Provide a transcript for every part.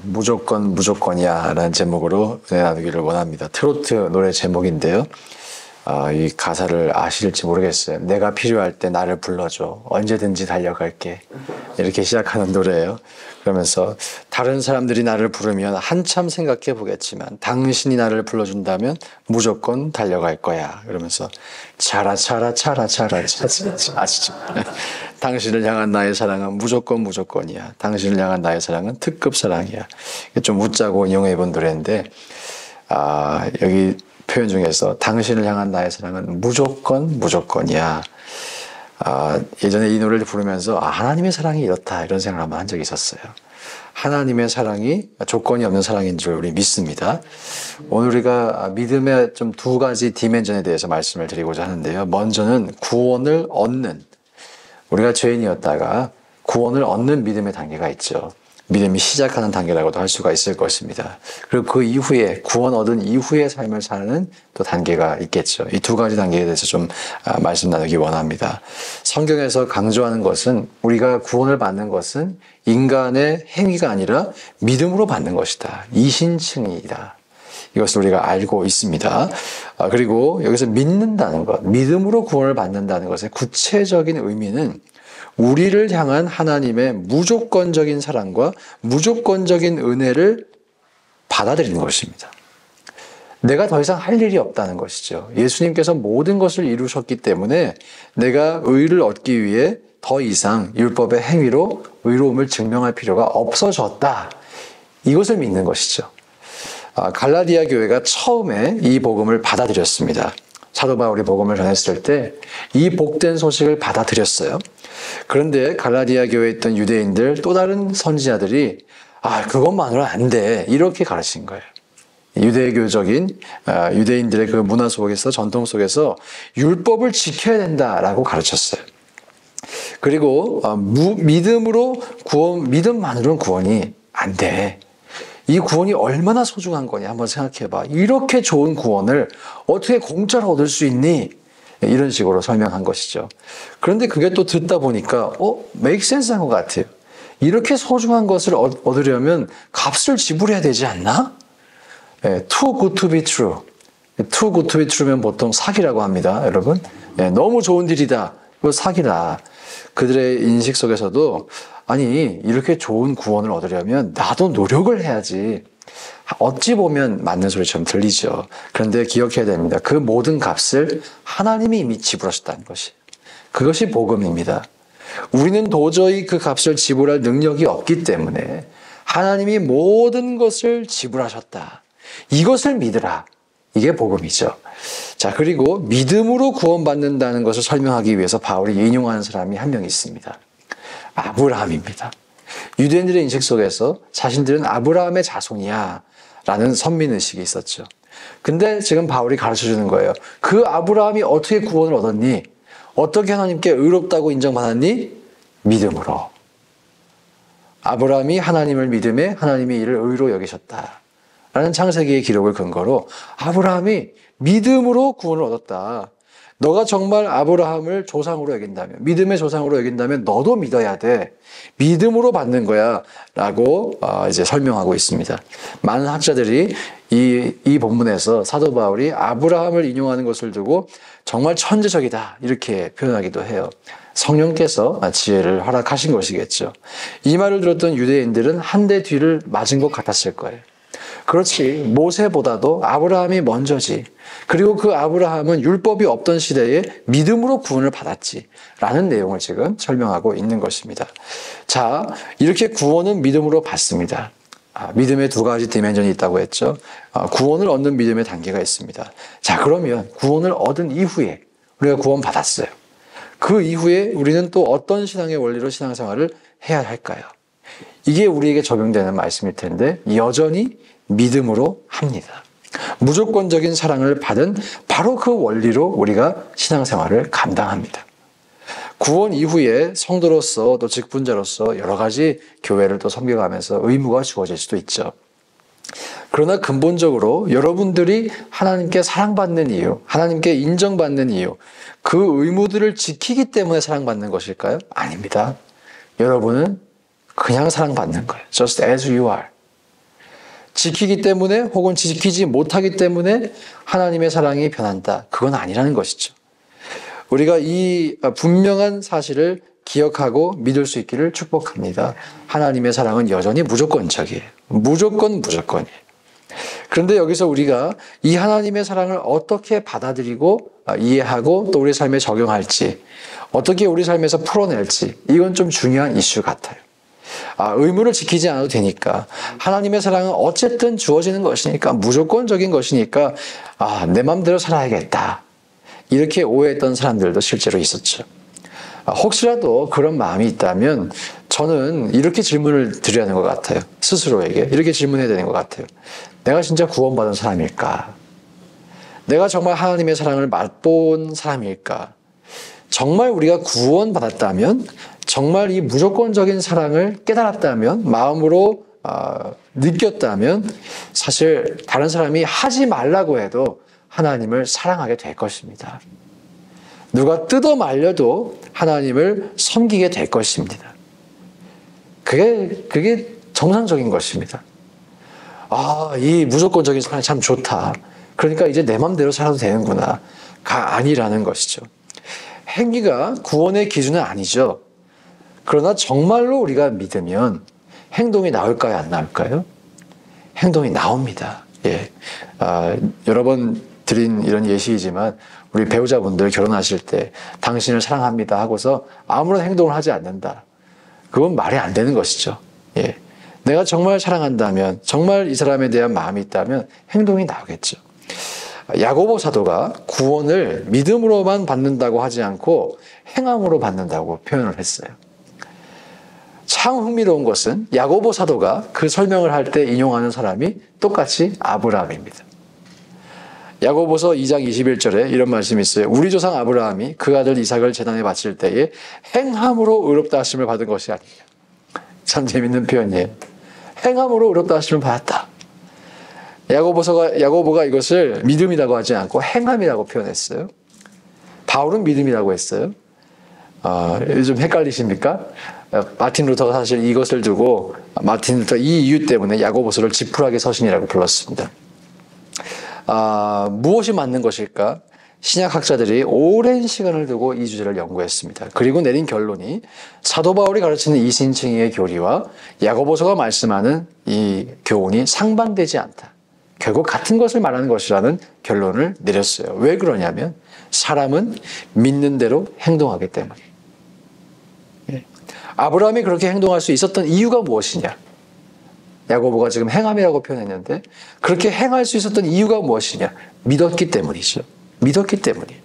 무조건 무조건이야 라는 제목으로 은혜 나누기를 원합니다. 트로트 노래 제목인데요. 이 가사를 아실지 모르겠어요. 내가 필요할 때 나를 불러줘. 언제든지 달려갈게. 이렇게 시작하는 노래예요. 그러면서 다른 사람들이 나를 부르면 한참 생각해 보겠지만 당신이 나를 불러준다면 무조건 달려갈 거야. 그러면서 차라차라 아시죠? 당신을 향한 나의 사랑은 무조건 무조건이야. 당신을 향한 나의 사랑은 특급 사랑이야. 좀 웃자고 인용해 본 노래인데 여기 표현 중에서 당신을 향한 나의 사랑은 무조건 무조건이야. 예전에 이 노래를 부르면서 하나님의 사랑이 이렇다 이런 생각을 한번 한 적이 있었어요. 하나님의 사랑이 조건이 없는 사랑인 줄 우리 믿습니다. 오늘 우리가 믿음의 좀 두 가지 디멘전에 대해서 말씀을 드리고자 하는데요. 먼저는 구원을 얻는, 우리가 죄인이었다가 구원을 얻는 믿음의 단계가 있죠. 믿음이 시작하는 단계라고도 할 수가 있을 것입니다. 그리고 그 이후에 구원 얻은 이후의 삶을 사는 또 단계가 있겠죠. 이 두 가지 단계에 대해서 좀 말씀 나누기 원합니다. 성경에서 강조하는 것은 우리가 구원을 받는 것은 인간의 행위가 아니라 믿음으로 받는 것이다. 이신칭이다. 이것을 우리가 알고 있습니다. 그리고 여기서 믿는다는 것, 믿음으로 구원을 받는다는 것의 구체적인 의미는 우리를 향한 하나님의 무조건적인 사랑과 무조건적인 은혜를 받아들이는 것입니다. 내가 더 이상 할 일이 없다는 것이죠. 예수님께서 모든 것을 이루셨기 때문에 내가 의를 얻기 위해 더 이상 율법의 행위로 의로움을 증명할 필요가 없어졌다. 이것을 믿는 것이죠. 갈라디아 교회가 처음에 이 복음을 받아들였습니다. 사도 바울이 복음을 전했을 때 이 복된 소식을 받아들였어요. 그런데 갈라디아 교회에 있던 유대인들, 또 다른 선지자들이 그것만으로는 안 돼. 이렇게 가르친 거예요. 유대교적인 유대인들의 그 문화 속에서, 전통 속에서 율법을 지켜야 된다라고 가르쳤어요. 그리고 믿음으로 믿음만으로는 구원이 안 돼. 이 구원이 얼마나 소중한 거냐 한번 생각해봐. 이렇게 좋은 구원을 어떻게 공짜로 얻을 수 있니? 이런 식으로 설명한 것이죠. 그런데 그게 또 듣다 보니까 make sense 한 것 같아요. 이렇게 소중한 것을 얻으려면 값을 지불해야 되지 않나? Too good to be true. Too good to be true면 보통 사기라고 합니다. 여러분. 너무 좋은 딜이다. 이거 사기다. 그들의 인식 속에서도 이렇게 좋은 구원을 얻으려면 나도 노력을 해야지. 어찌 보면 맞는 소리처럼 들리죠. 그런데 기억해야 됩니다. 그 모든 값을 하나님이 이미 지불하셨다는 것이. 그것이 복음입니다. 우리는 도저히 그 값을 지불할 능력이 없기 때문에 하나님이 모든 것을 지불하셨다. 이것을 믿으라. 이게 복음이죠. 자, 그리고 믿음으로 구원받는다는 것을 설명하기 위해서 바울이 인용하는 사람이 한 명 있습니다. 아브라함입니다. 유대인들의 인식 속에서 자신들은 아브라함의 자손이야 라는 선민의식이 있었죠. 근데 지금 바울이 가르쳐주는 거예요. 그 아브라함이 어떻게 구원을 얻었니? 어떻게 하나님께 의롭다고 인정받았니? 믿음으로. 아브라함이 하나님을 믿음에 하나님이 이를 의로 여기셨다 라는 창세기의 기록을 근거로 아브라함이 믿음으로 구원을 얻었다. 너가 정말 아브라함을 조상으로 여긴다면, 믿음의 조상으로 여긴다면 너도 믿어야 돼. 믿음으로 받는 거야. 라고 이제 설명하고 있습니다. 많은 학자들이 이 본문에서 사도 바울이 아브라함을 인용하는 것을 두고 정말 천재적이다. 이렇게 표현하기도 해요. 성령께서 지혜를 허락하신 것이겠죠. 이 말을 들었던 유대인들은 한 대 뒤를 맞은 것 같았을 거예요. 그렇지, 모세보다도 아브라함이 먼저지. 그리고 그 아브라함은 율법이 없던 시대에 믿음으로 구원을 받았지 라는 내용을 지금 설명하고 있는 것입니다. 자, 이렇게 구원은 믿음으로 받습니다. 믿음의 두 가지 디멘전이 있다고 했죠. 구원을 얻는 믿음의 단계가 있습니다. 자, 그러면 구원을 얻은 이후에 우리가 구원 받았어요. 그 이후에 우리는 또 어떤 신앙의 원리로 신앙생활을 해야 할까요? 이게 우리에게 적용되는 말씀일 텐데 여전히 믿음으로 합니다. 무조건적인 사랑을 받은 바로 그 원리로 우리가 신앙생활을 감당합니다. 구원 이후에 성도로서 또 직분자로서 여러 가지 교회를 또 섬겨가면서 의무가 주어질 수도 있죠. 그러나 근본적으로 여러분들이 하나님께 사랑받는 이유, 하나님께 인정받는 이유, 그 의무들을 지키기 때문에 사랑받는 것일까요? 아닙니다. 여러분은 그냥 사랑받는 거예요. Just as you are. 지키기 때문에 혹은 지키지 못하기 때문에 하나님의 사랑이 변한다. 그건 아니라는 것이죠. 우리가 이 분명한 사실을 기억하고 믿을 수 있기를 축복합니다. 하나님의 사랑은 여전히 무조건적이에요. 무조건이에요. 그런데 여기서 우리가 이 하나님의 사랑을 어떻게 받아들이고 이해하고 또 우리 삶에 적용할지, 어떻게 우리 삶에서 풀어낼지, 이건 좀 중요한 이슈 같아요. 의무를 지키지 않아도 되니까, 하나님의 사랑은 어쨌든 주어지는 것이니까, 무조건적인 것이니까, 내 맘대로 살아야겠다, 이렇게 오해했던 사람들도 실제로 있었죠. 혹시라도 그런 마음이 있다면 저는 이렇게 질문을 드려야 하는 것 같아요. 스스로에게 이렇게 질문해야 되는 것 같아요. 내가 진짜 구원받은 사람일까? 내가 정말 하나님의 사랑을 맛본 사람일까? 정말 우리가 구원받았다면, 정말 이 무조건적인 사랑을 깨달았다면, 마음으로 느꼈다면, 사실 다른 사람이 하지 말라고 해도 하나님을 사랑하게 될 것입니다. 누가 뜯어 말려도 하나님을 섬기게 될 것입니다. 그게 정상적인 것입니다. 이 무조건적인 사랑이 참 좋다. 그러니까 이제 내 맘대로 살아도 되는구나. 가 아니라는 것이죠. 행위가 구원의 기준은 아니죠. 그러나 정말로 우리가 믿으면 행동이 나올까요? 안 나올까요? 행동이 나옵니다. 여러 번 드린 이런 예시이지만 우리 배우자분들 결혼하실 때 당신을 사랑합니다 하고서 아무런 행동을 하지 않는다. 그건 말이 안 되는 것이죠. 내가 정말 사랑한다면, 정말 이 사람에 대한 마음이 있다면 행동이 나오겠죠. 야고보 사도가 구원을 믿음으로만 받는다고 하지 않고 행함으로 받는다고 표현을 했어요. 참 흥미로운 것은 야고보 사도가 그 설명을 할 때 인용하는 사람이 똑같이 아브라함입니다. 야고보서 2장 21절에 이런 말씀이 있어요. 우리 조상 아브라함이 그 아들 이삭을 제단에 바칠 때에 행함으로 의롭다 하심을 받은 것이 아니냐. 참 재밌는 표현이에요. 행함으로 의롭다 하심을 받았다. 야고보가 이것을 믿음이라고 하지 않고 행함이라고 표현했어요. 바울은 믿음이라고 했어요. 좀 헷갈리십니까? 마틴 루터가 사실 이것을 두고 마틴 루터 이 이유 때문에 야고보서를 지푸라기 서신이라고 불렀습니다. 무엇이 맞는 것일까? 신약학자들이 오랜 시간을 두고 이 주제를 연구했습니다. 그리고 내린 결론이 사도 바울이 가르치는 이신칭의의 교리와 야고보서가 말씀하는 이 교훈이 상반되지 않다. 결국 같은 것을 말하는 것이라는 결론을 내렸어요. 왜 그러냐면 사람은 믿는 대로 행동하기 때문이에요. 아브라함이 그렇게 행동할 수 있었던 이유가 무엇이냐? 야고보가 지금 행함이라고 표현했는데 그렇게 행할 수 있었던 이유가 무엇이냐? 믿었기 때문이죠. 믿었기 때문이에요.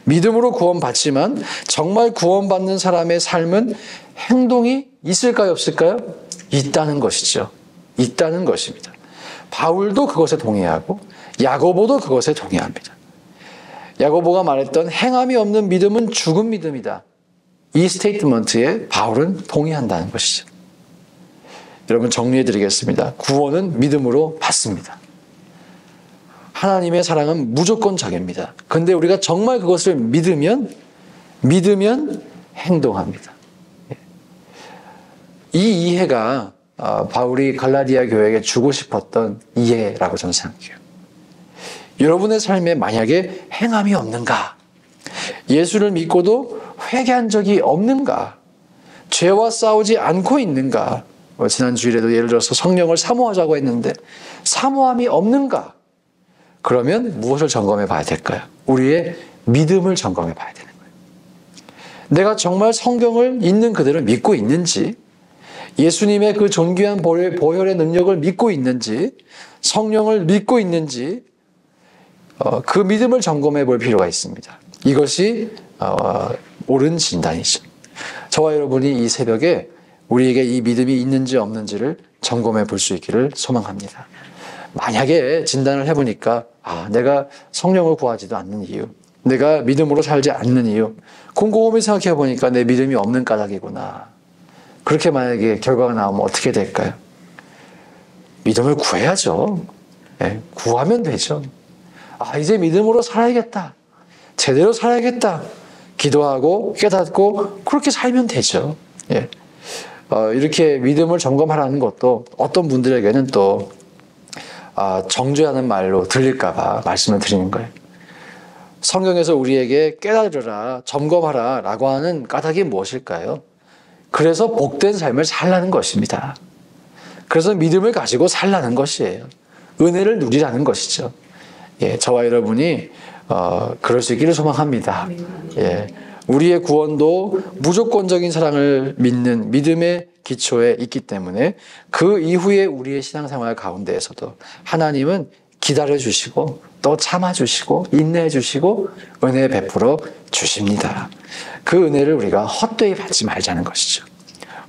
믿음으로 구원받지만 정말 구원받는 사람의 삶은 행동이 있을까요? 없을까요? 있다는 것이죠. 있다는 것입니다. 바울도 그것에 동의하고 야고보도 그것에 동의합니다. 야고보가 말했던 행함이 없는 믿음은 죽은 믿음이다. 이 스테이트먼트에 바울은 동의한다는 것이죠. 여러분 정리해 드리겠습니다. 구원은 믿음으로 받습니다. 하나님의 사랑은 무조건적입니다. 그런데 우리가 정말 그것을 믿으면 행동합니다. 이 이해가 바울이 갈라디아 교회에게 주고 싶었던 이해라고 저는 생각해요. 여러분의 삶에 만약에 행함이 없는가? 예수를 믿고도 회개한 적이 없는가? 죄와 싸우지 않고 있는가? 지난 주일에도 예를 들어서 성령을 사모하자고 했는데 사모함이 없는가? 그러면 무엇을 점검해 봐야 될까요? 우리의 믿음을 점검해 봐야 되는 거예요. 내가 정말 성경을 있는 그대로 믿고 있는지, 예수님의 그 존귀한 보혈의 능력을 믿고 있는지, 성령을 믿고 있는지, 그 믿음을 점검해 볼 필요가 있습니다. 이것이 옳은 진단이죠. 저와 여러분이 이 새벽에 우리에게 이 믿음이 있는지 없는지를 점검해 볼 수 있기를 소망합니다. 만약에 진단을 해보니까 내가 성령을 구하지도 않는 이유, 내가 믿음으로 살지 않는 이유, 곰곰이 생각해 보니까 내 믿음이 없는 까닭이구나. 그렇게 만약에 결과가 나오면 어떻게 될까요? 믿음을 구해야죠. 구하면 되죠. 이제 믿음으로 살아야겠다. 제대로 살아야겠다. 기도하고 깨닫고 그렇게 살면 되죠. 이렇게 믿음을 점검하라는 것도 어떤 분들에게는 또 정죄하는 말로 들릴까봐 말씀을 드리는 거예요. 성경에서 우리에게 깨달으라, 점검하라 라고 하는 까닭이 무엇일까요? 그래서 복된 삶을 살라는 것입니다. 그래서 믿음을 가지고 살라는 것이에요. 은혜를 누리라는 것이죠. 예, 저와 여러분이 그럴 수 있기를 소망합니다. 예, 우리의 구원도 무조건적인 사랑을 믿는 믿음의 기초에 있기 때문에 그 이후에 우리의 신앙생활 가운데에서도 하나님은 기다려주시고 또 참아주시고 인내해주시고 은혜 베풀어 주십니다. 그 은혜를 우리가 헛되이 받지 말자는 것이죠.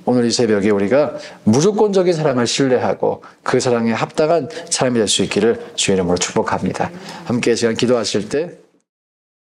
오늘 이 새벽에 우리가 무조건적인 사랑을 신뢰하고 그 사랑에 합당한 사람이 될 수 있기를 주의 이름으로 축복합니다. 함께 시간 기도하실 때